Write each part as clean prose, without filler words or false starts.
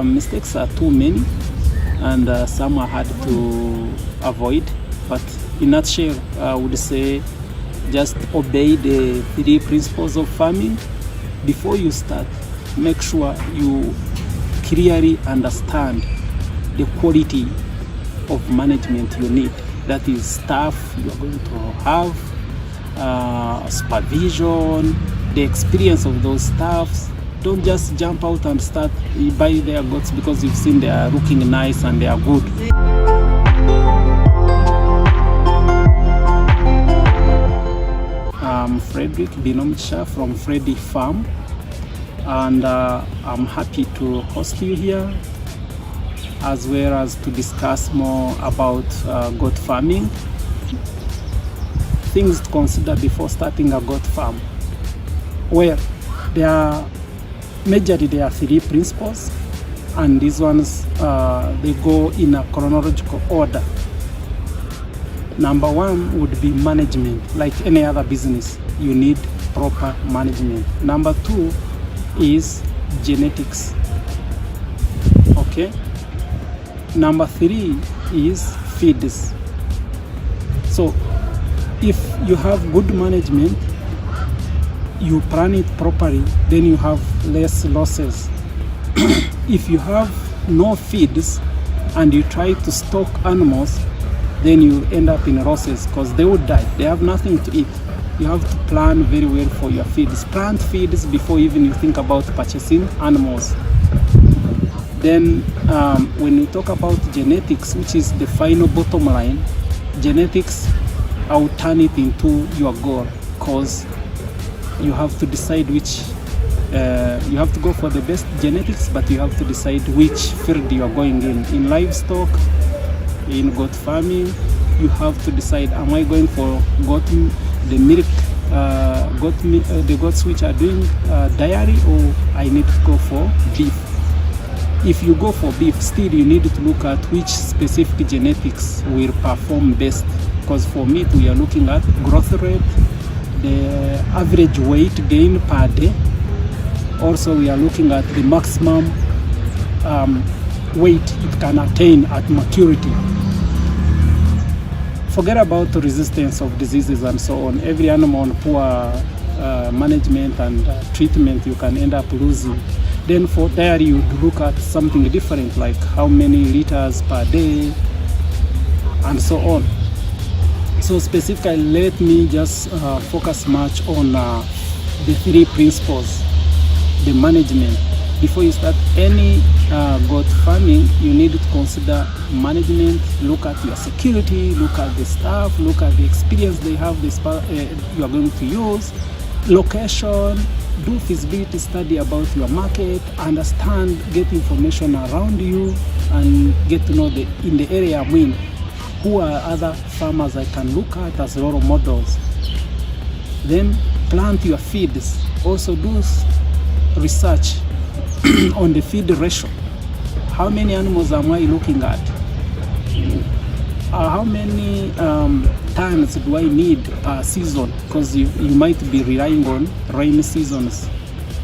Mistakes are too many, and some are hard to avoid, but in a nutshell, I would say just obey the 3 principles of farming. Before you start, make sure you clearly understand the quality of management you need. That is staff you are going to have, supervision, the experience of those staffs. Don't just jump out and start buy their goats because you've seen they are looking nice and they are good. I'm Frederick Binomcha from Freddy Farm, and I'm happy to host you here, as well as to discuss more about goat farming. Things to consider before starting a goat farm. Well, majorly there are 3 principles, and these ones they go in a chronological order. Number 1 would be management. Like any other business, you need proper management. Number 2 is genetics. Okay. Number 3 is feeds. So if you have good management, you plan it properly, then you have less losses. If you have no feeds and you try to stock animals, then you end up in losses because they will die. They have nothing to eat. You have to plan very well for your feeds. Plant feeds before even you think about purchasing animals. Then when you talk about genetics, which is the final bottom line, genetics, I will turn it into your goal, because you have to decide which, you have to go for the best genetics, but you have to decide which field you are going in. In livestock, in goat farming, you have to decide, am I going for the milk, the goats which are doing dairy, or I need to go for beef. If you go for beef, still you need to look at which specific genetics will perform best, because for meat we are looking at growth rate, the average weight gain per day. Also, we are looking at the maximum weight it can attain at maturity. Forget about the resistance of diseases and so on. Every animal on poor management and treatment, you can end up losing. Then for dairy, you look at something different, like how many liters per day and so on. So specifically, let me just focus much on the 3 principles, the management. Before you start any goat farming, you need to consider management. Look at your security, look at the staff, look at the experience they have, you are going to use, location, do feasibility study about your market, understand, get information around you, and get to know in the area I'm in, who are other farmers I can look at as role models. Then plant your feeds. Also do research on the feed ratio. How many animals am I looking at? How many tons do I need per season? Because you might be relying on rainy seasons.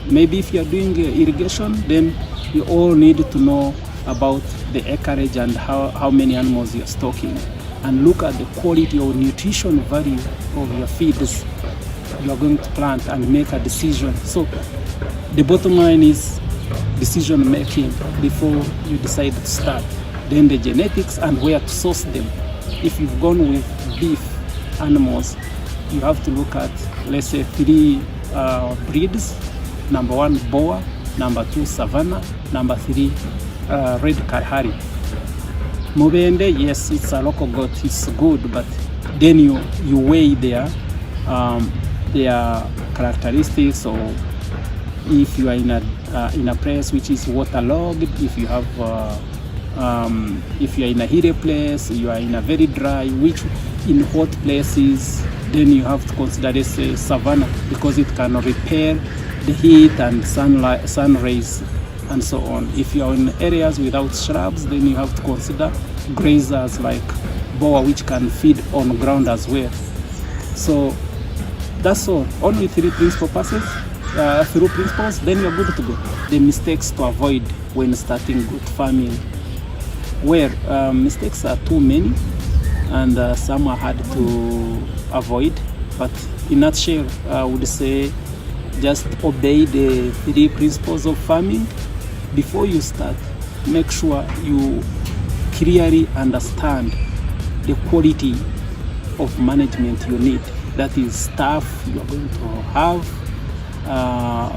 Maybe if you are doing irrigation, then you all need to know about the acreage and how many animals you're stocking, and look at the quality or nutrition value of your feeds you are going to plant, and make a decision. So the bottom line is decision making before you decide to start. Then the genetics and where to source them. If you've gone with beef animals, you have to look at, let's say, 3 breeds. Number 1, Boa. Number 2, Savannah. Number 3, Red Kalahari. Mubende, yes, it's a local goat, it's good, but then you weigh their characteristics, or if you are in a place which is waterlogged, if you have if you are in a hilly place, you are in a very dry, in hot places, then you have to consider this savanna, because it can repel the heat and sun rays and so on. If you are in areas without shrubs, then you have to consider grazers like boa, which can feed on ground as well. So that's all. Only 3 principal passes. Through principles, then you're good to go. The mistakes to avoid when starting goat farming, where mistakes are too many and some are hard to avoid. But in a nutshell, I would say just obey the 3 principles of farming. Before you start, make sure you clearly understand the quality of management you need. That is staff you are going to have,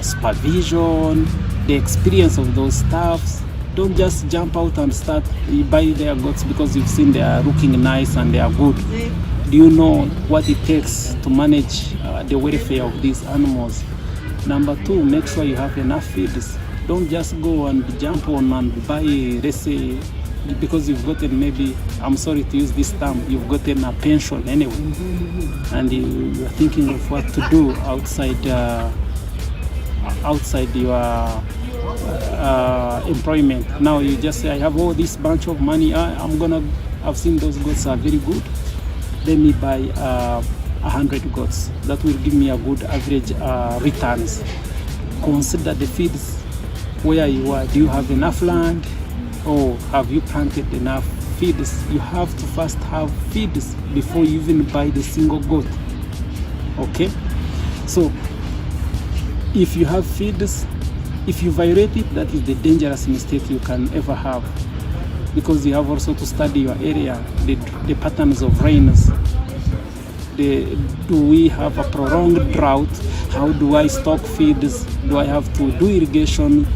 supervision, the experience of those staffs. Don't just jump out and start buy their goats because you've seen they are looking nice and they are good. Do you know what it takes to manage the welfare of these animals? Number 2, make sure you have enough feeds. Don't just go and jump on and buy, let's say, because you've gotten, maybe, I'm sorry to use this term, you've gotten a pension anyway, and you're thinking of what to do outside your employment. Now you just say, I have all this bunch of money, I've seen those goats are very good, let me buy 100 goats. That will give me a good average returns. Consider the feeds where you are. Do you have enough land, or have you planted enough feeds? You have to first have feeds before you even buy the single goat. Okay, so if you have feeds, if you violate it, that is the dangerous mistake you can ever have, because you have also to study your area, the patterns of rains. Do we have a prolonged drought? How do I stock feeds? Do I have to do irrigation?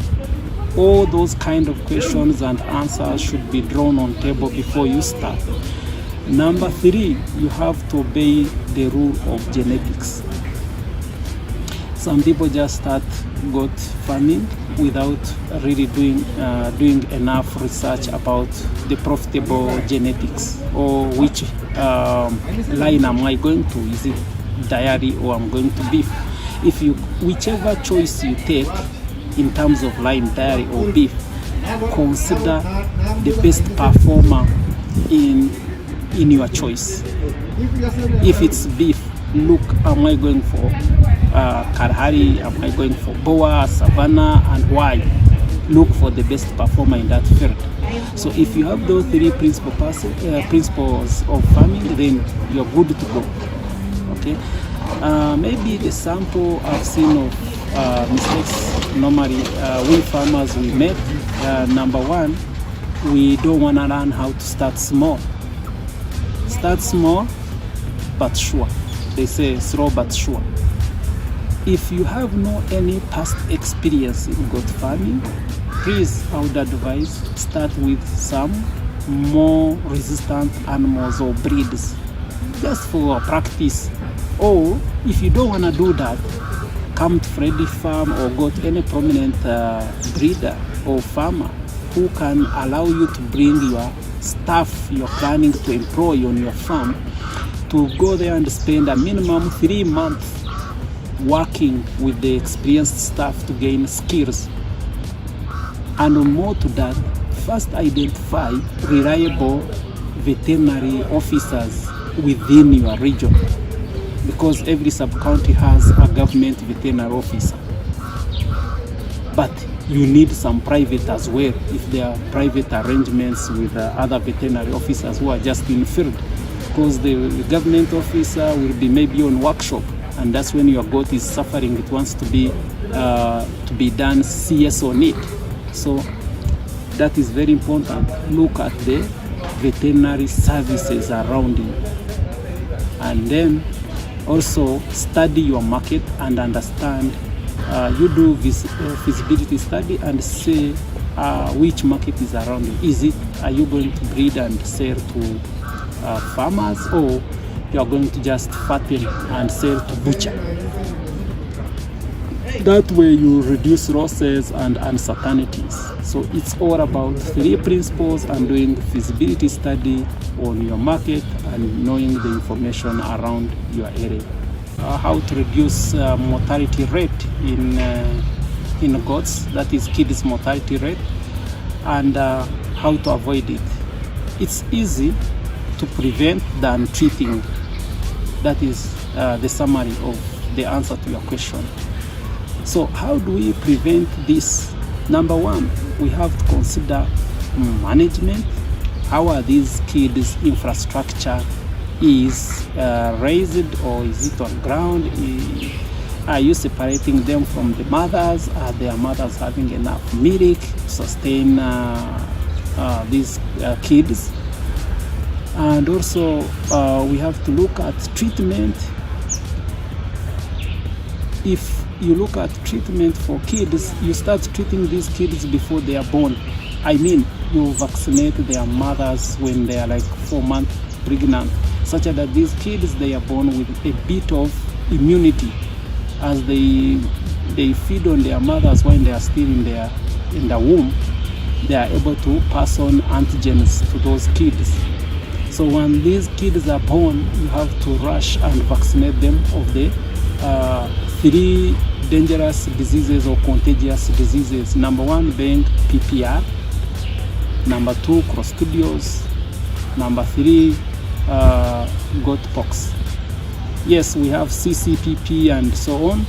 All those kind of questions and answers should be drawn on table before you start. Number 3, you have to obey the rule of genetics. Some people just start goat farming without really doing enough research about the profitable genetics, or which line am I going to? Is it dairy or I'm going to beef? Whichever choice you take in terms of line, dairy or beef, consider the best performer in your choice. If it's beef, look, am I going for Kalahari, am I going for Boa, Savannah, and why? Look for the best performer in that field. So if you have those 3 principles of farming, then you're good to go. Okay, maybe the sample I've seen of mistakes normally we farmers we make. Number 1, we don't want to learn how to start small. Start small but sure. They say slow but sure. If you have any past experience in goat farming, please, I would advise start with some more resistant animals or breeds, just for practice. Or if you don't want to do that, come to Freddy Farm or go to any prominent breeder or farmer who can allow you to bring your staff you're planning to employ on your farm, to go there and spend a minimum 3 months working with the experienced staff to gain skills. And more to that, first identify reliable veterinary officers within your region, because every sub-county has a government veterinary officer. But you need some private as well, if there are private arrangements with other veterinary officers who are just in field, because the government officer will be maybe on workshop, and that's when your goat is suffering. It wants to be done CS on it. So that is very important. Look at the veterinary services around you, and then also study your market and understand. You do feasibility study and say which market is around you. Are you going to breed and sell to farmers, or you are going to just fatten and sell to butcher? That way you reduce losses and uncertainties. So it's all about 3 principles and doing feasibility study on your market and knowing the information around your area. How to reduce mortality rate in goats, that is kids mortality rate, and how to avoid it. It's easy to prevent than treating. That is the summary of the answer to your question. So how do we prevent this Number one, we have to consider management. How are these kids' infrastructure is raised, or is it on ground? Are you separating them from the mothers? Are their mothers having enough milk to sustain these kids? And also we have to look at treatment. If you look at treatment for kids, you start treating these kids before they are born. I mean, you vaccinate their mothers when they are like 4 months pregnant, such that these kids, they are born with a bit of immunity. As they feed on their mothers when they are still in the womb, they are able to pass on antigens to those kids. So when these kids are born, you have to rush and vaccinate them of the 3 dangerous diseases or contagious diseases. Number 1 being PPR, number 2 Clostridios, number 3 goat pox. Yes, we have CCPP and so on,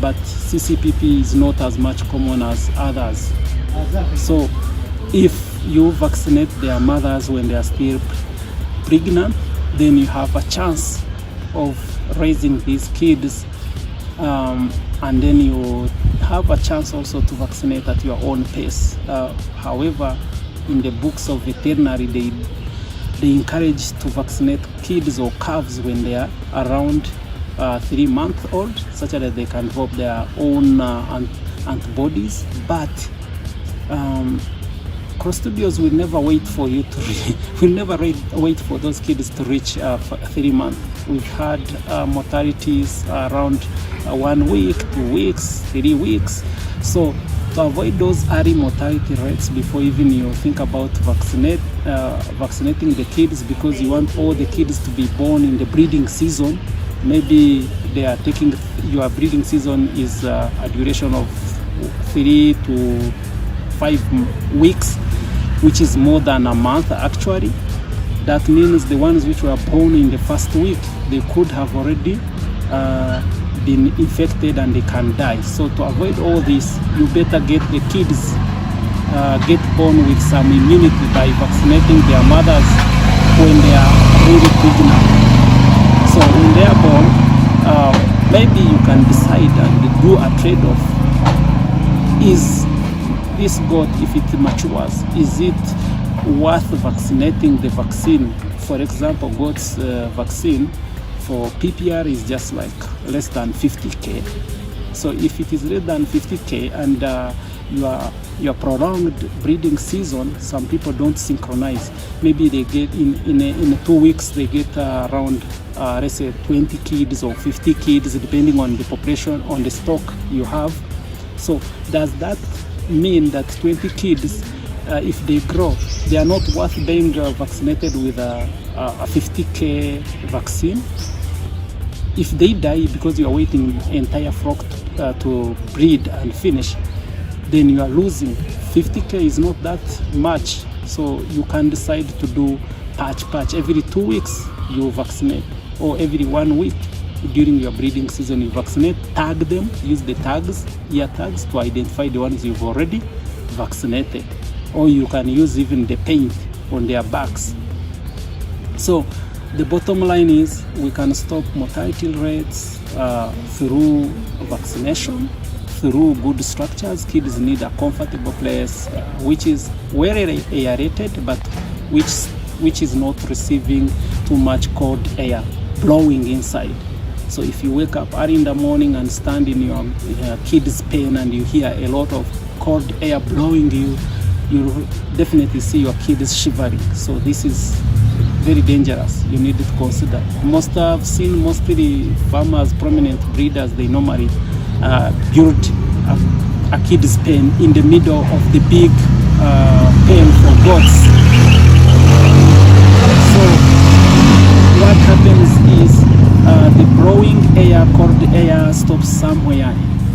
but CCPP is not as much common as others. So if you vaccinate their mothers when they are still pregnant, then you have a chance of raising these kids, and then you have a chance also to vaccinate at your own pace. However, in the books of veterinary, they encourage to vaccinate kids or calves when they are around 3 months old, such that they can develop their own antibodies. But Clostridios will never wait for you to will never wait for those kids to reach 3 months. We've had mortalities around 1 week, 2 weeks, 3 weeks. So to avoid those early mortality rates before even you think about vaccinating the kids, because you want all the kids to be born in the breeding season, maybe they are taking, your breeding season is a duration of 3 to 5 weeks, which is more than a month actually. That means the ones which were born in the first week, they could have already been infected and they can die. So to avoid all this, you better get the kids get born with some immunity by vaccinating their mothers when they are really pregnant. So when they are born, maybe you can decide and do a trade-off. Is this goat, if it matures, is it worth vaccinating the vaccine? For example, goat's vaccine for PPR is just like less than 50k. So if it is less than 50k and your prolonged breeding season, some people don't synchronize. Maybe they get in 2 weeks they get around let's say 20 kids or 50 kids, depending on the population, on the stock you have. So does that mean that 20 kids, if they grow, they are not worth being vaccinated with a 50k vaccine? If they die because you are waiting entire flock to breed and finish, then you are losing. 50k is not that much. So you can decide to do patch. Every 2 weeks you vaccinate, or every 1 week during your breeding season you vaccinate. Tag them, use the tags, ear tags, to identify the ones you've already vaccinated. Or you can use even the paint on their backs. So the bottom line is we can stop mortality rates through vaccination, through good structures. Kids need a comfortable place which is well aerated, but which is not receiving too much cold air blowing inside. So if you wake up early in the morning and stand in your kid's pen and you hear a lot of cold air blowing you, you'll definitely see your kids shivering. So this is very dangerous. You need to consider. I've seen mostly farmers, prominent breeders, they normally build a kid's pen in the middle of the big pen for goats. So what happens is the blowing air, cold air, stops somewhere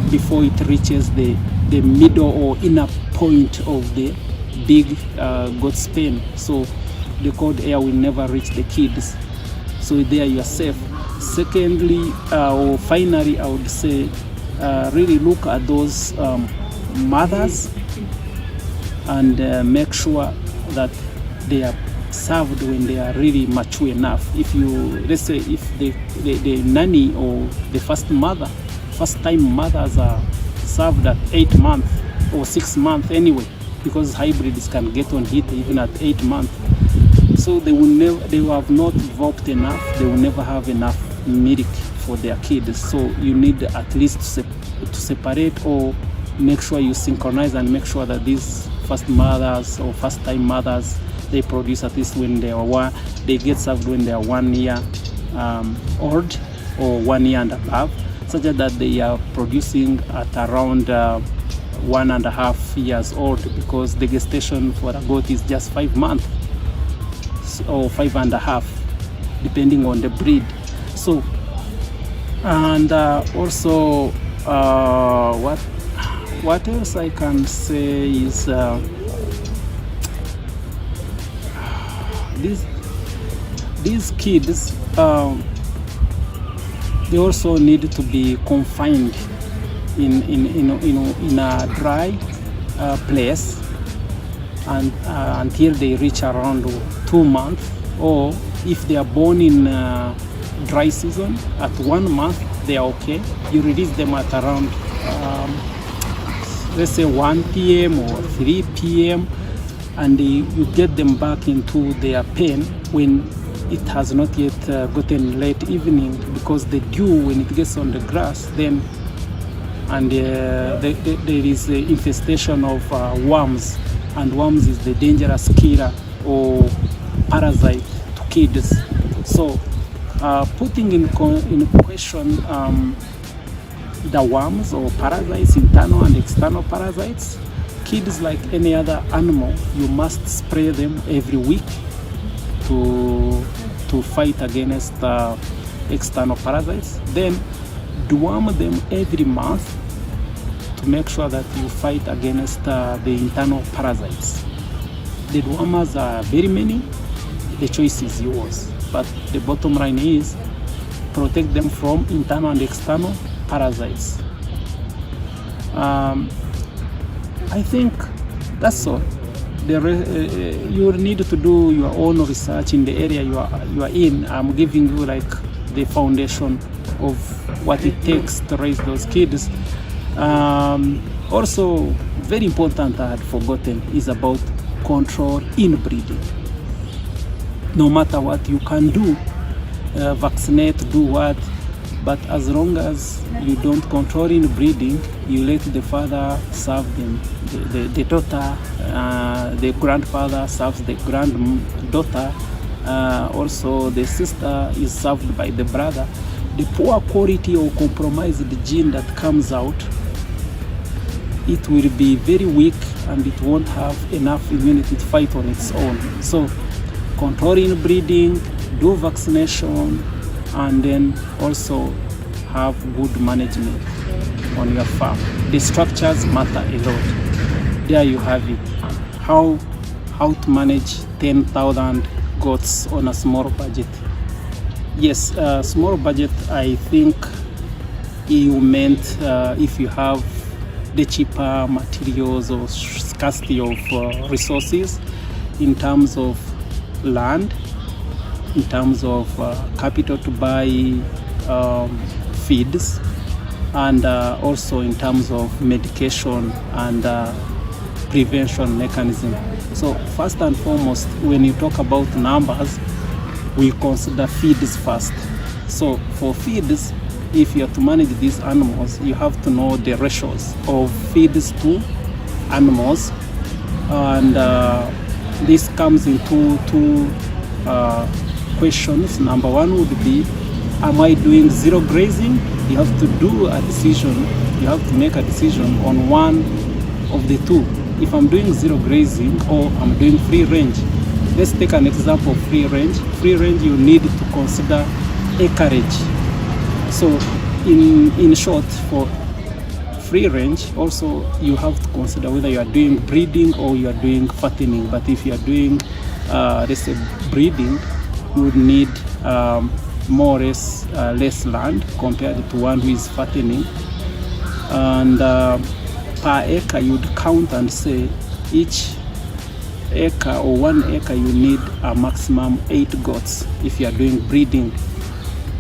before it reaches the middle or inner point of the big goat's pen. So the cold air will never reach the kids. So there you are safe. Secondly, or finally, I would say really look at those mothers and make sure that they are served when they are really mature enough. If you, let's say, if the nanny or the first time mothers are served at 8 months or 6 months anyway, because hybrids can get on heat even at 8 months. So they will have not developed enough, they will never have enough milk for their kids. So you need at least to separate or make sure you synchronize and make sure that these first mothers or first time mothers, they produce at least when they get served when they are 1 year old or 1 year and above, such that they are producing at around 1.5 years old, because the gestation for a goat is just 5 months or 5.5, depending on the breed. So, and also what else I can say is these kids, they also need to be confined in a dry place and until they reach around 2 months, or if they are born in dry season at 1 month, they are okay. You release them at around let's say 1 p.m. or 3 p.m. and you get them back into their pen when it has not yet gotten late evening, because the dew, when it gets on the grass, then and there is the infestation of worms, and worms is the dangerous killer or parasite to kids. So putting in question the worms or parasites, internal and external parasites, kids like any other animal, you must spray them every week to fight against external parasites. Then deworm them every month to make sure that you fight against the internal parasites. The dewormers are very many, the choice is yours, but the bottom line is protect them from internal and external parasites. I think that's all. You need to do your own research in the area you are in. I'm giving you like the foundation of what it takes to raise those kids. Also, very important, I had forgotten, is about control inbreeding. No matter what you can do, vaccinate, do what, but as long as you don't control inbreeding, you let the father serve them, the daughter, the grandfather serves the granddaughter, also the sister is served by the brother. The poor quality or compromised gene that comes out, it will be very weak and it won't have enough immunity to fight on its own. So control inbreeding, do vaccination, and then also have good management on your farm. The structures matter a lot. There you have it. How to manage 10,000 goats on a small budget. Yes, small budget, I think you meant if you have the cheaper materials or scarcity of resources in terms of land, in terms of capital to buy feeds, and also in terms of medication and prevention mechanism. So first and foremost, when you talk about numbers, we consider feeds first. So for feeds, if you are to manage these animals, you have to know the ratios of feeds to animals, and this comes into two questions. Number one would be, am I doing zero grazing? You have to do a decision, you have to make a decision on one of the two. If I'm doing zero grazing or I'm doing free range, let's take an example of free range. Free range, you need to consider acreage. So in short, for free range, also you have to consider whether you are doing breeding or you are doing fattening. But if you are doing let's say breeding, you would need more or less land compared to one who is fattening. And per acre you'd count and say each acre or 1 acre you need a maximum 8 goats if you are doing breeding,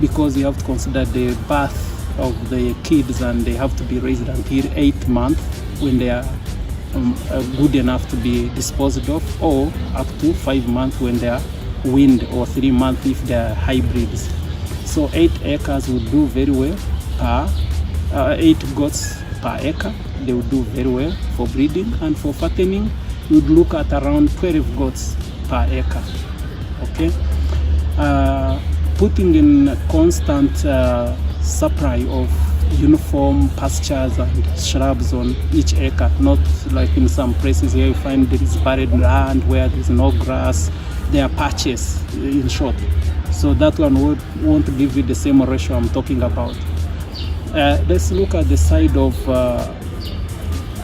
because you have to consider the birth of the kids and they have to be raised until 8 months when they are good enough to be disposed of, or up to 5 months when they are weaned, or 3 months if they are hybrids. So 8 acres would do very well per 8 goats per acre. They would do very well for breeding, and for fattening you would look at around 12 goats per acre. Okay, putting in constant supply of uniform pastures and shrubs on each acre, not like in some places where you find there is barren land where there is no grass. There are patches, in short. So that one won't give you the same ratio I'm talking about. Let's look at the side of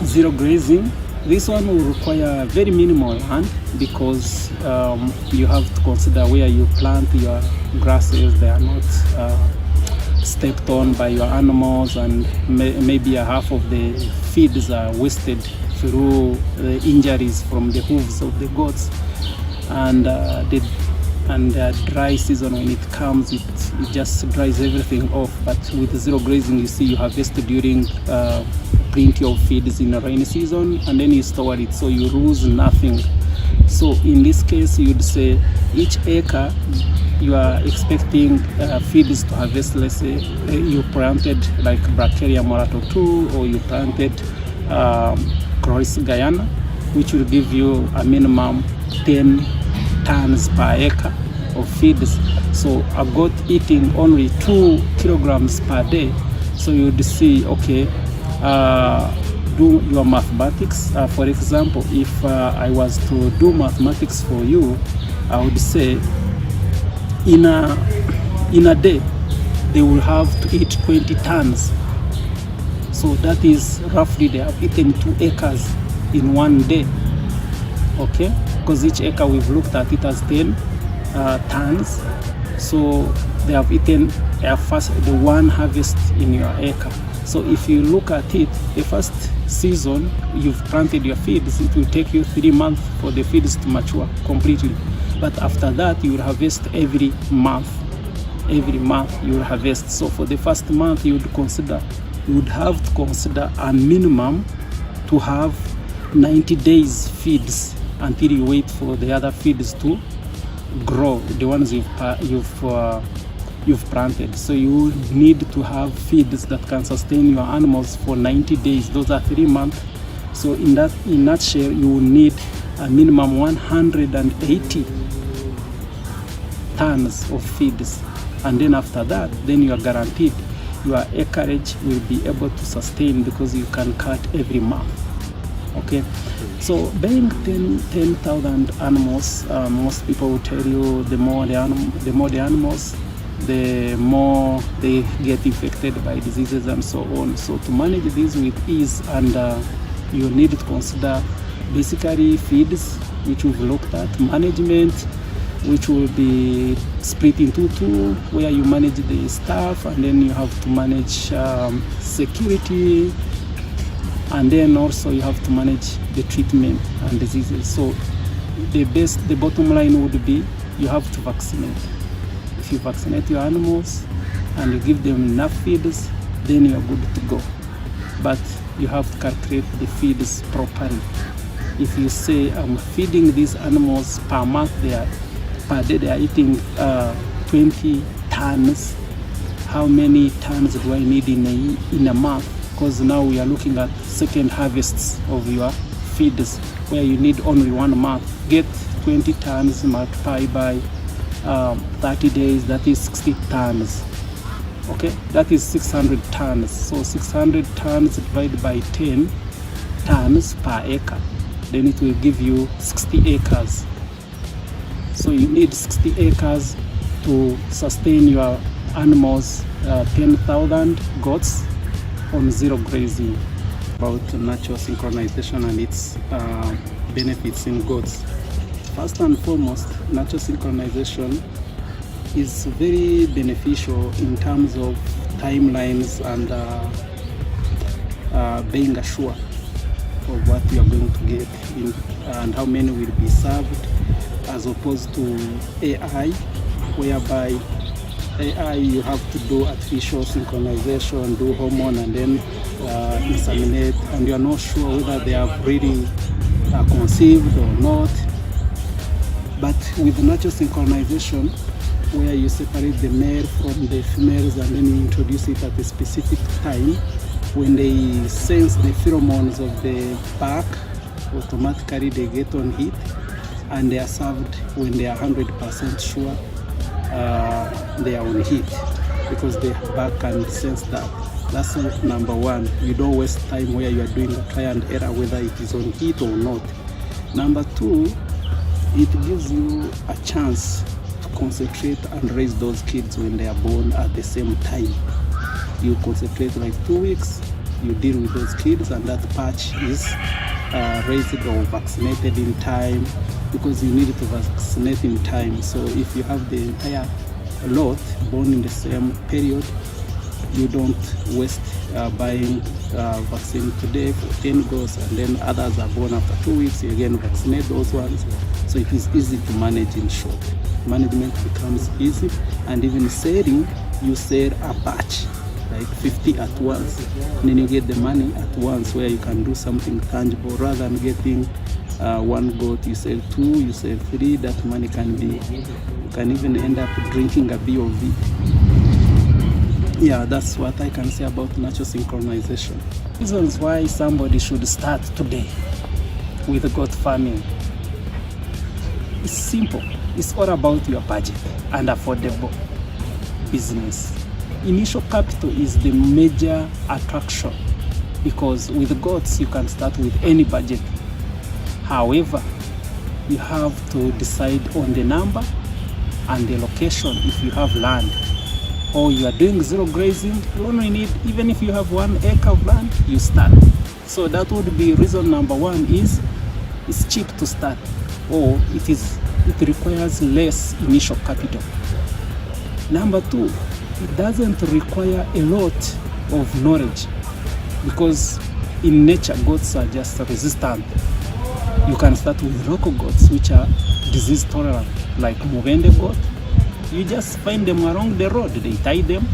zero grazing. This one will require very minimal land, because you have to consider where you plant your grasses. They are not stepped on by your animals, and maybe a half of the feeds are wasted through the injuries from the hooves of the goats. And the dry season, when it comes, it just dries everything off. But with zero grazing, you see, you harvest during plenty of feeds in the rainy season, and then you store it, so you lose nothing. So in this case, you'd say each acre you are expecting feeds to harvest. Let's say you planted like Bracharia morato 2, or you planted Chloris Guyana, which will give you a minimum 10 tons per acre of feeds. So a goat eating only 2 kilograms per day. So you would see, okay, do your mathematics. For example, if I was to do mathematics for you, I would say in a day they will have to eat 20 tons. So that is roughly they have eaten 2 acres in one day. Okay, because each acre we've looked at it as 10 tons. So they have eaten the one harvest in your acre. So if you look at it, the first season you've planted your feeds, it will take you 3 months for the feeds to mature completely. But after that, you will harvest every month. Every month you will harvest. So for the first month, you would have to consider a minimum to have 90 days feeds until you wait for the other feeds to grow, the ones you've planted. So you need to have feeds that can sustain your animals for 90 days. Those are 3 months. So in nutshell, you will need a minimum 180 tons of feeds, and then after that, then you are guaranteed your acreage will be able to sustain, because you can cut every month. Okay, so being 10,000 animals, most people will tell you the more the animals, the more they get infected by diseases and so on. So to manage this with ease, and you need to consider basically feeds, which we've looked at, management, which will be split into 2, where you manage the staff, and then you have to manage security, and then also you have to manage the treatment and diseases. So the bottom line would be you have to vaccinate. If you vaccinate your animals and you give them enough feeds, then you're good to go. But you have to calculate the feeds properly. If you say I'm feeding these animals per month, per day they are eating 20 tons, how many tons do I need in a month? Because now we are looking at second harvests of your feeds, where you need only 1 month. Get 20 tons multiplied by 30 days, that is 60 tons. Okay, that is 600 tons. So 600 tons divided by 10 tons per acre, then it will give you 60 acres. So you need 60 acres to sustain your animals, 10,000 goats on zero grazing. About natural synchronization and its benefits in goats. First and foremost, natural synchronization is very beneficial in terms of timelines and being assured. of what you are going to get and how many will be served, as opposed to AI, whereby AI you have to do artificial synchronization, do hormone, and then inseminate, and you are not sure whether they have really conceived or not. But with natural synchronization, where you separate the male from the females and then you introduce it at a specific time, when they sense the pheromones of the pack, automatically they get on heat and they are served when they are 100% sure they are on heat, because the pack can sense that. That's number one. You don't waste time where you are doing a try and error whether it is on heat or not. Number two, it gives you a chance to concentrate and raise those kids when they are born at the same time. You concentrate like 2 weeks, you deal with those kids, and that patch is raised or vaccinated in time, because you need to vaccinate in time. So if you have the entire lot born in the same period, you don't waste buying vaccine today for 10 goats and then others are born after 2 weeks, you again vaccinate those ones. So it is easy to manage. In short, management becomes easy, and even selling, you sell a batch like 50 at once, and then you get the money at once, where you can do something tangible rather than getting one goat, you sell 2, you sell 3. That money can be, you can even end up drinking a BOV. Yeah, that's what I can say about natural synchronization. Reasons why somebody should start today with goat farming. It's simple. It's all about your budget and affordable business. Initial capital is the major attraction, because with goats you can start with any budget. However, you have to decide on the number and the location. If you have land, or you are doing zero grazing, you only need, even if you have 1 acre of land, you start. So that would be reason number one, is it's cheap to start, or it requires less initial capital. Number two, it doesn't require a lot of knowledge, because in nature goats are just resistant. You can start with local goats which are disease tolerant, like Mugende goat. You just find them along the road, they tie them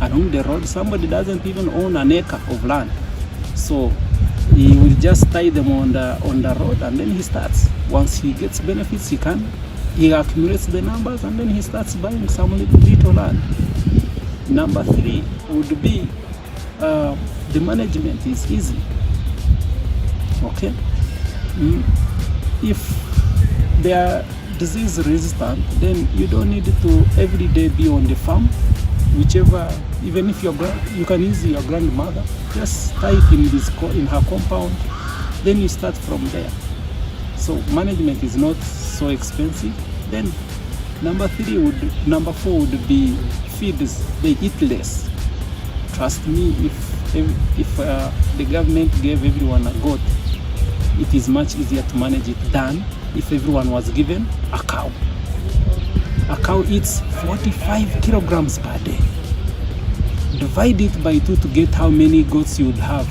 along the road. Somebody doesn't even own an acre of land, so he will just tie them on the road, and then he starts. Once he gets benefits, he accumulates the numbers, and then he starts buying some little bit of land. Number three would be the management is easy. Okay, if they are disease resistant, then you don't need to every day be on the farm. Whichever, even if you can use your grandmother, just tie it in her compound, then you start from there. So management is not so expensive. Then number four would be feeds. They eat less. Trust me, if the government gave everyone a goat, it is much easier to manage it than if everyone was given a cow. A cow eats 45 kilograms per day. Divide it by 2 to get how many goats you would have.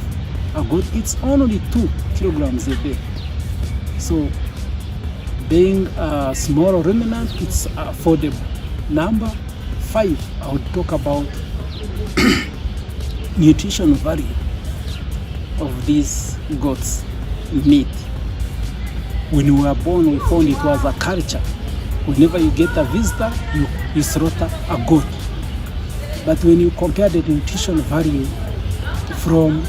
A goat eats only 2 kilograms a day. So being a small ruminant, it's affordable. Number 5, I would talk about nutrition value of these goats' meat. When we were born, we found it was a culture. Whenever you get a visitor, you slaughter a goat. But when you compare the nutrition value from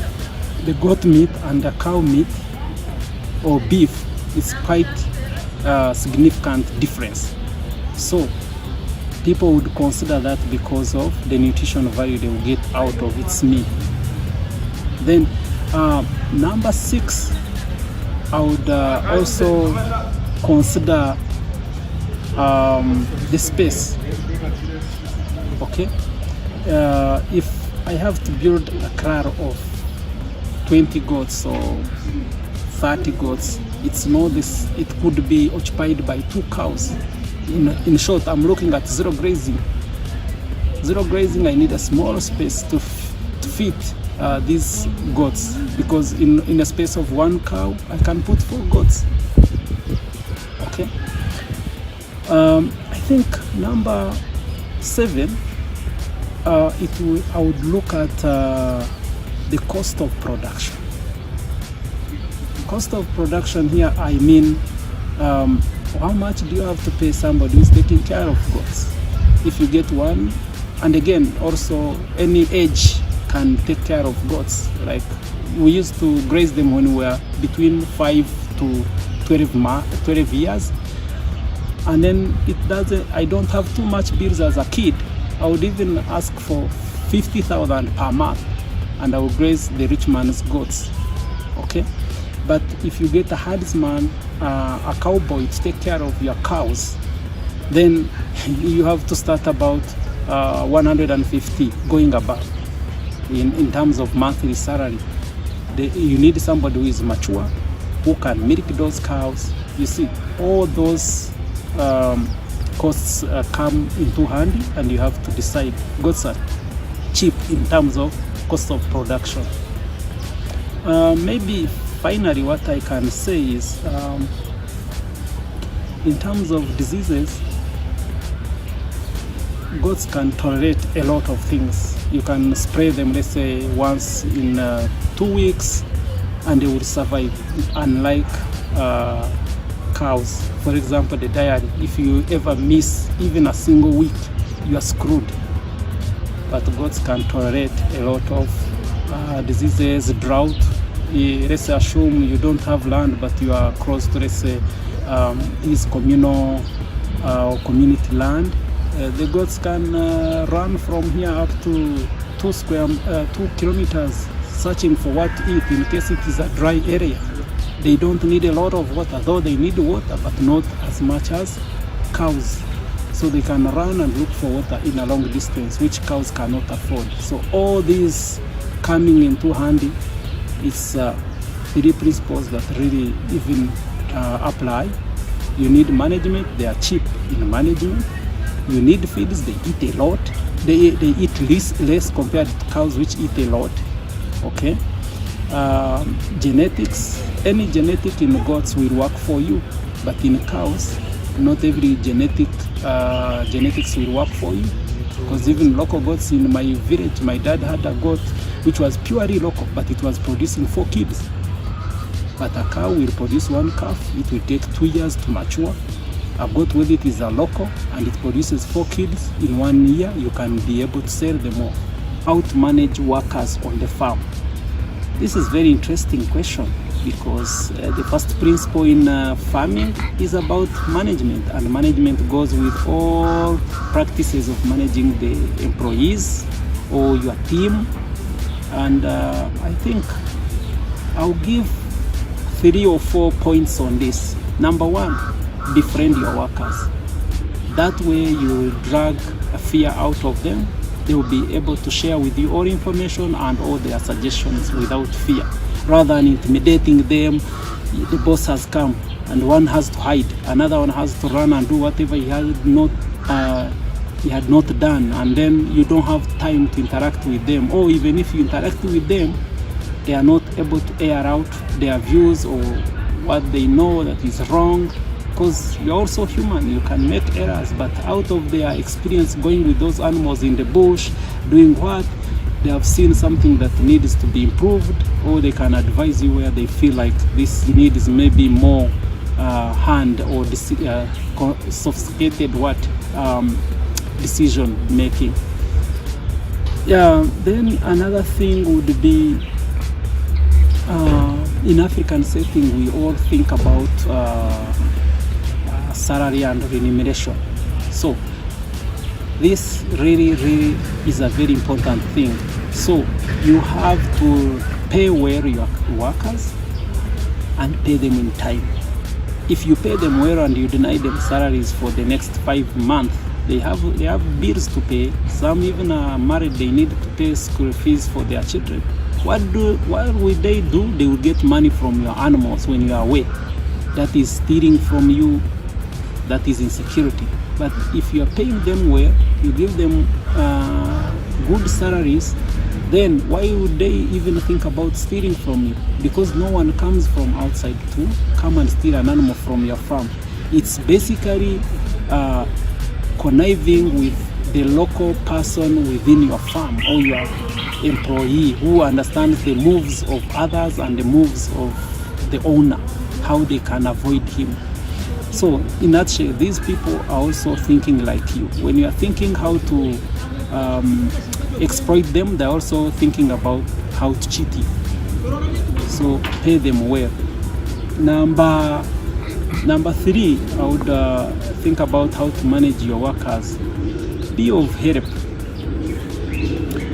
the goat meat and the cow meat or beef, it's quite a significant difference. So people would consider that because of the nutrition value they will get out of its meat. Then number 6, I would also consider the space. Okay, if I have to build a kraal of 20 goats or 30 goats, it's not this. It could be occupied by 2 cows. In short, I'm looking at zero grazing. Zero grazing, I need a small space to fit these goats, because in a space of 1 cow I can put 4 goats. Okay. I think number 7, I would look at the cost of production. Cost of production here, I mean, how much do you have to pay somebody who's taking care of goats? If you get one, and again, also any age can take care of goats. Like we used to graze them when we were between 5 to 12 years, and then I don't have too much bills as a kid. I would even ask for 50,000 per month, and I will graze the rich man's goats. Okay. But if you get a herdsman, a cowboy to take care of your cows, then you have to start about 150 going above in terms of monthly salary. You need somebody who is mature, who can milk those cows. You see, all those costs come into handy, and you have to decide. Goats are cheap in terms of cost of production. Maybe finally, what I can say is, in terms of diseases, goats can tolerate a lot of things. You can spray them, let's say, once in 2 weeks, and they will survive, unlike cows. For example, the diary, if you ever miss even a single week, you are screwed. But goats can tolerate a lot of diseases, drought. Let's say, assume you don't have land, but you are close to, let's say, is communal or community land. The goats can run from here up to 2 kilometers searching for what to eat in case it is a dry area. They don't need a lot of water, though they need water, but not as much as cows. So they can run and look for water in a long distance, which cows cannot afford. So all these coming into handy, it's 3 principles that really even apply. You need management. They are cheap in management. You need feeds. They eat a lot. They eat less compared to cows, which eat a lot. Okay. Genetics. Any genetic in goats will work for you, but in cows, not every genetics will work for you. Because even local goats in my village, my dad had a goat which was purely local, but it was producing 4 kids. But a cow will produce 1 calf. It will take 2 years to mature. A goat with it is a local, and it produces 4 kids in 1 year. You can be able to sell them off. How to manage workers on the farm? This is very interesting question, because the first principle in farming is about management, and management goes with all practices of managing the employees or your team. And I think I'll give 3 or 4 points on this. Number 1, befriend your workers. That way you drag a fear out of them. They will be able to share with you all information and all their suggestions without fear. Rather than intimidating them, the boss has come and one has to hide, another one has to run and do whatever he had not done, and then you don't have time to interact with them. Or even if you interact with them, they are not able to air out their views or what they know that is wrong, because you're also human. You can make errors, but out of their experience going with those animals in the bush, doing what, they have seen something that needs to be improved, or they can advise you where they feel like this needs maybe more hand or sophisticated decision making. Yeah. Then another thing would be, in African setting, we all think about salary and remuneration. So this really is a very important thing. So you have to pay well your workers and pay them in time. If you pay them well and you deny them salaries for the next 5 months, they have bills to pay. Some even are married, they need to pay school fees for their children. What will they do? They will get money from your animals when you are away. That is stealing from you. That is insecurity. But if you are paying them well, you give them good salaries, then why would they even think about stealing from you? Because no one comes from outside to come and steal an animal from your farm. It's basically conniving with the local person within your farm or your employee who understands the moves of others and the moves of the owner, how they can avoid him. So in that nutshell, these people are also thinking like you. When you are thinking how to exploit them, they're also thinking about how to cheat you. So pay them well. Number three, I would think about how to manage your workers. Be of help.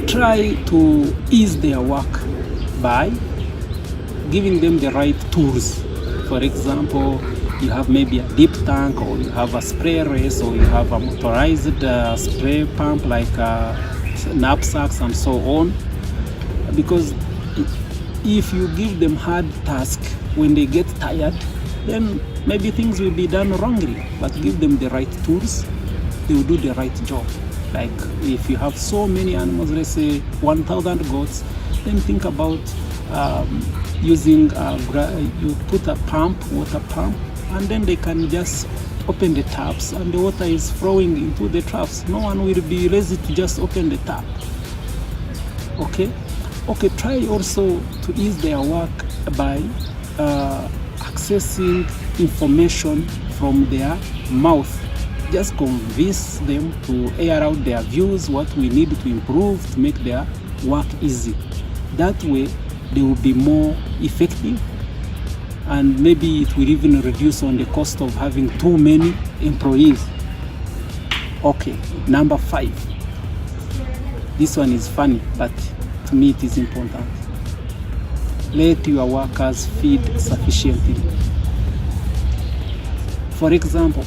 Try to ease their work by giving them the right tools. For example, you have maybe a deep tank, or you have a spray race, or you have a motorized spray pump like knapsacks and so on. Because if you give them hard tasks, when they get tired, then maybe things will be done wrongly. But give them the right tools, they will do the right job. Like if you have so many animals, let's say 1,000 goats, then think about using you put a pump, water pump, and then they can just open the taps and the water is flowing into the traps. No one will be lazy to just open the tap. Okay, try also to ease their work by accessing information from their mouth. Just convince them to air out their views, what we need to improve to make their work easy. That way they will be more effective, and maybe it will even reduce on the cost of having too many employees. Okay, number 5. This one is funny, but to me it is important. Let your workers feed sufficiently. For example,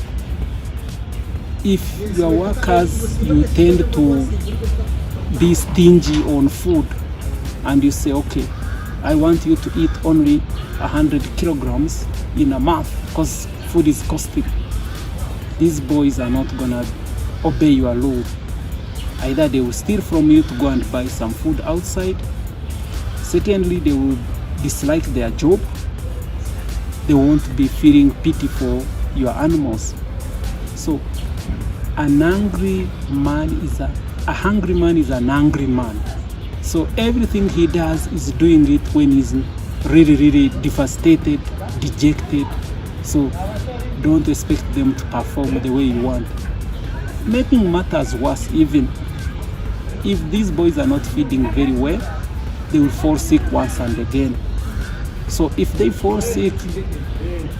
if your workers, you tend to be stingy on food, and you say, okay, I want you to eat only 100 kilograms in a month because food is costly. These boys are not gonna obey your law. Either they will steal from you to go and buy some food outside. Secondly, they will dislike their job. They won't be feeling pity for your animals. So a hungry man is an angry man. So everything he does is doing it when he's really devastated, dejected. So don't expect them to perform the way you want. Making matters worse, even if these boys are not feeding very well, they will fall sick once and again. So if they fall sick,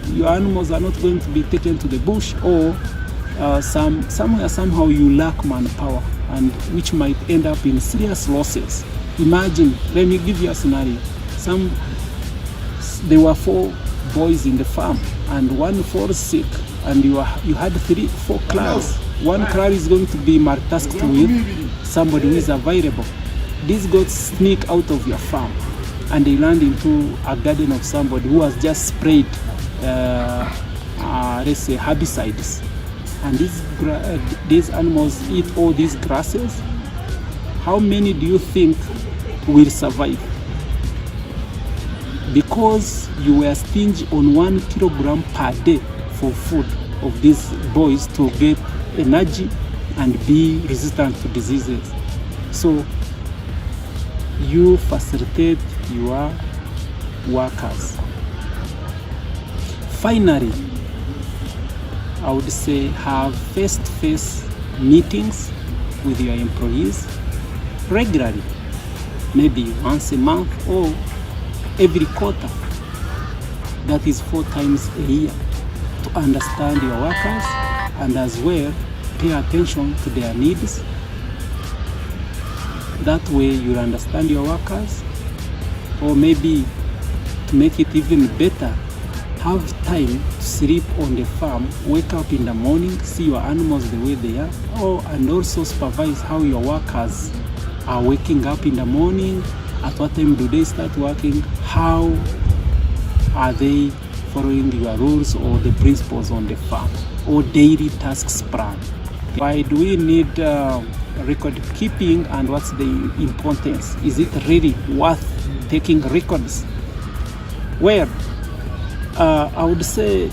your animals are not going to be taken to the bush, or somehow you lack manpower, and which might end up in serious losses. Imagine, let me give you a scenario. There were 4 boys in the farm, and one falls sick, and you had 4 clans. One clan is going to be multitasked with somebody who is available. These goats sneak out of your farm, and they land into a garden of somebody who has just sprayed, let's say, herbicides. And these animals eat all these grasses. How many do you think will survive? Because you were stingy on 1 kilogram per day for food of these boys to get energy and be resistant to diseases. So you facilitate your workers. Finally, I would say have face-to-face meetings with your employees regularly, maybe once a month or every quarter. That is 4 times a year, to understand your workers and as well pay attention to their needs. That way you'll understand your workers, or maybe to make it even better, have time to sleep on the farm, wake up in the morning, see your animals the way they are, and also supervise how your workers are waking up in the morning, at what time do they start working, how are they following your rules or the principles on the farm, or daily tasks plan. Why do we need record keeping and what's the importance. Is it really worth taking records? Well, I would say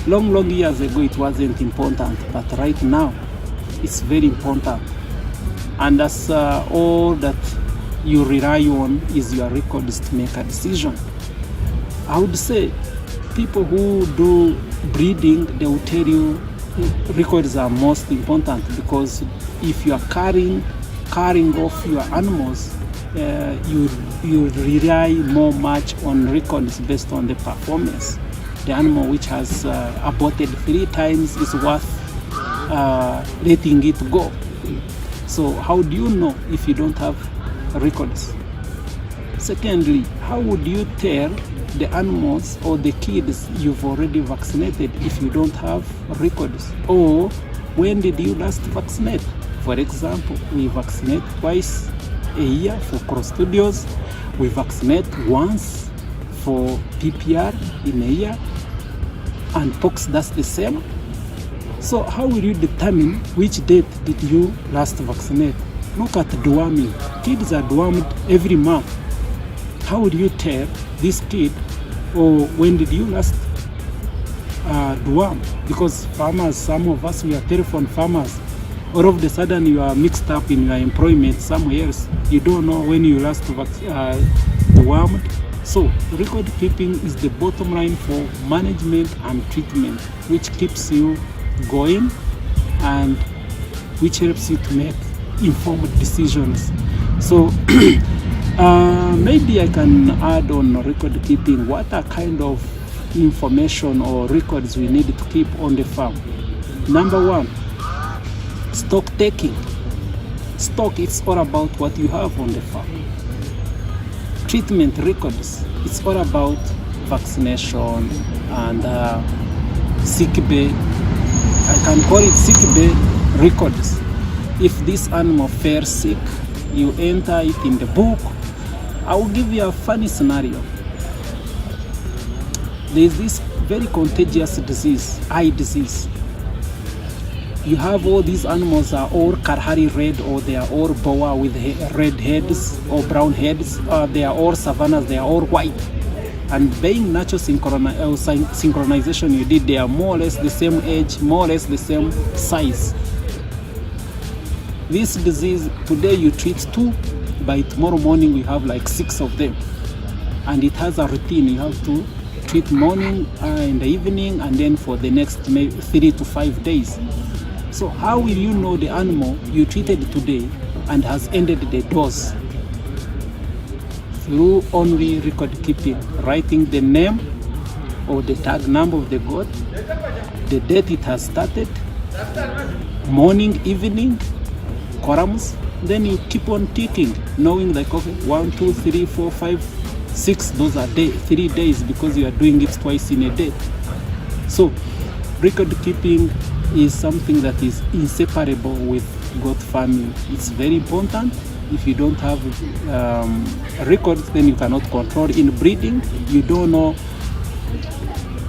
long years ago it wasn't important, but right now it's very important. And that's all that you rely on is your records to make a decision. I would say people who do breeding, they will tell you records are most important, because if you are carrying off your animals, you rely more much on records based on the performance. The animal which has aborted 3 times is worth letting it go. So how do you know if you don't have records? Secondly, how would you tell the animals or the kids you've already vaccinated if you don't have records? Or when did you last vaccinate? For example, we vaccinate twice a year for Clostridios. We vaccinate once for PPR in a year, and pox, that's the same. So how will you determine which date did you last vaccinate? Look at deworming. Kids are dewormed every month. How would you tell this kid, or when did you last deworm? Because farmers, some of us, we are telephone farmers. All of a sudden you are mixed up in your employment somewhere else. You don't know when you last dewormed. So record keeping is the bottom line for management and treatment, which keeps you going and which helps you to make informed decisions. So maybe I can add on record keeping. What are kind of information or records we need to keep on the farm? Number 1, stock taking. Stock, it's all about what you have on the farm. Treatment records, it's all about vaccination and sick bay. I can call it sick bay records. If this animal fares sick, you enter it in the book. I will give you a funny scenario. There is this very contagious disease, eye disease. You have all these animals are all Kalahari red, or they are all boa with red heads or brown heads. They are all savannas, they are all white. And being natural synchronization you did, they are more or less the same age, more or less the same size. This disease, today you treat 2, by tomorrow morning you have like 6 of them. And it has a routine. You have to treat morning in the evening, and then for the next maybe 3 to 5 days. So how will you know the animal you treated today and has ended the dose? Through only record keeping, writing the name or the tag number of the goat, the date it has started, morning, evening, columns. Then you keep on ticking, knowing like, okay, 1, 2, 3, 4, 5, 6, those are 3 days, because you are doing it twice in a day. So record keeping is something that is inseparable with goat farming. It's very important. If you don't have records, then you cannot control. In breeding, you don't know.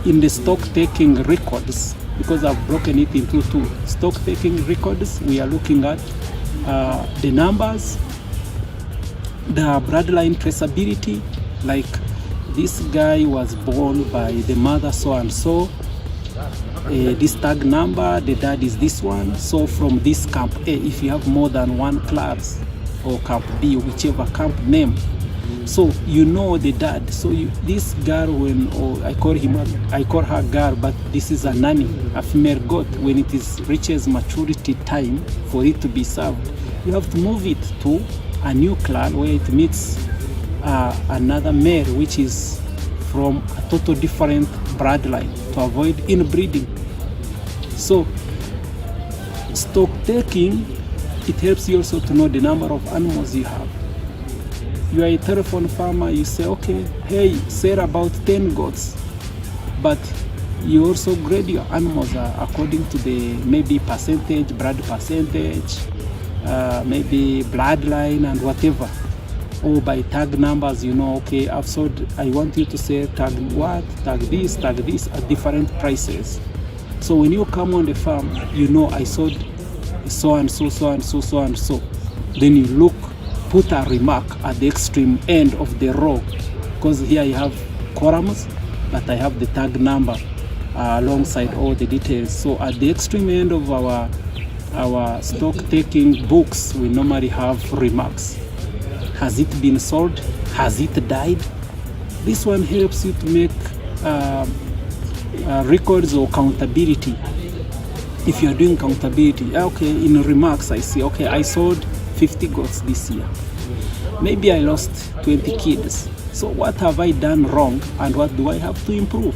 In the stock taking records, because I've broken it into 2. Stock taking records, we are looking at the numbers, the bloodline traceability, like this guy was born by the mother so and so, this tag number, the dad is this one. So from this camp A, if you have more than 1 class, or camp B, whichever camp name, so you know the dad. So this girl, I call her girl, but this is a nanny, a female goat. When it reaches maturity time for it to be served, you have to move it to a new clan where it meets another male, which is from a total different bloodline, to avoid inbreeding. So stock taking, it helps you also to know the number of animals you have. You are a telephone farmer, you say, okay, hey, sell about 10 goats, but you also grade your animals according to the maybe percentage, blood percentage, maybe bloodline and whatever, or by tag numbers. You know, okay, I've sold, I want you to say tag what, tag this at different prices. So when you come on the farm, you know I sold so and so, so and so, so and so. Then you look, put a remark at the extreme end of the row, because here I have columns, but I have the tag number alongside all the details. So at the extreme end of our stock taking books, we normally have remarks. Has it been sold? Has it died? This one helps you to make records or countability. If you are doing countability, okay, in remarks I see, okay, I sold 50 goats this year. Maybe I lost 20 kids. So what have I done wrong and what do I have to improve?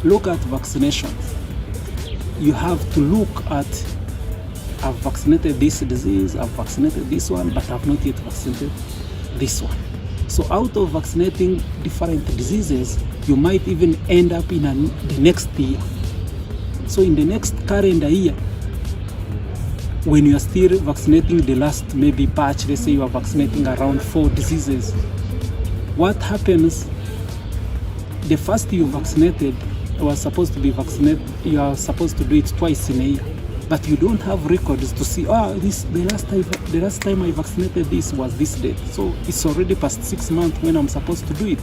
Look at vaccinations. You have to look at, I've vaccinated this disease, I've vaccinated this one, but I've not yet vaccinated this one. So out of vaccinating different diseases, you might even end up in the next year. So in the next calendar year, when you are still vaccinating the last maybe batch, let's say you are vaccinating around 4 diseases, what happens, the first you vaccinated was supposed to be vaccinated, you are supposed to do it twice in a year, but you don't have records to see, the last time I vaccinated this was this date, so it's already past 6 months when I'm supposed to do it.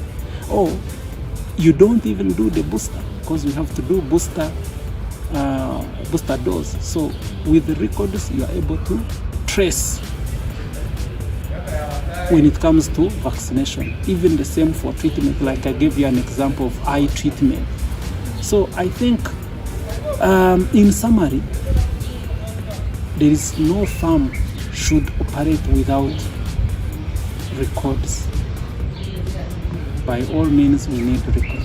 Or you don't even do the booster, because we have to do booster dose. So with the records, you are able to trace when it comes to vaccination. Even the same for treatment, like I gave you an example of eye treatment. So I think in summary, there is no farm should operate without records. By all means, we need records.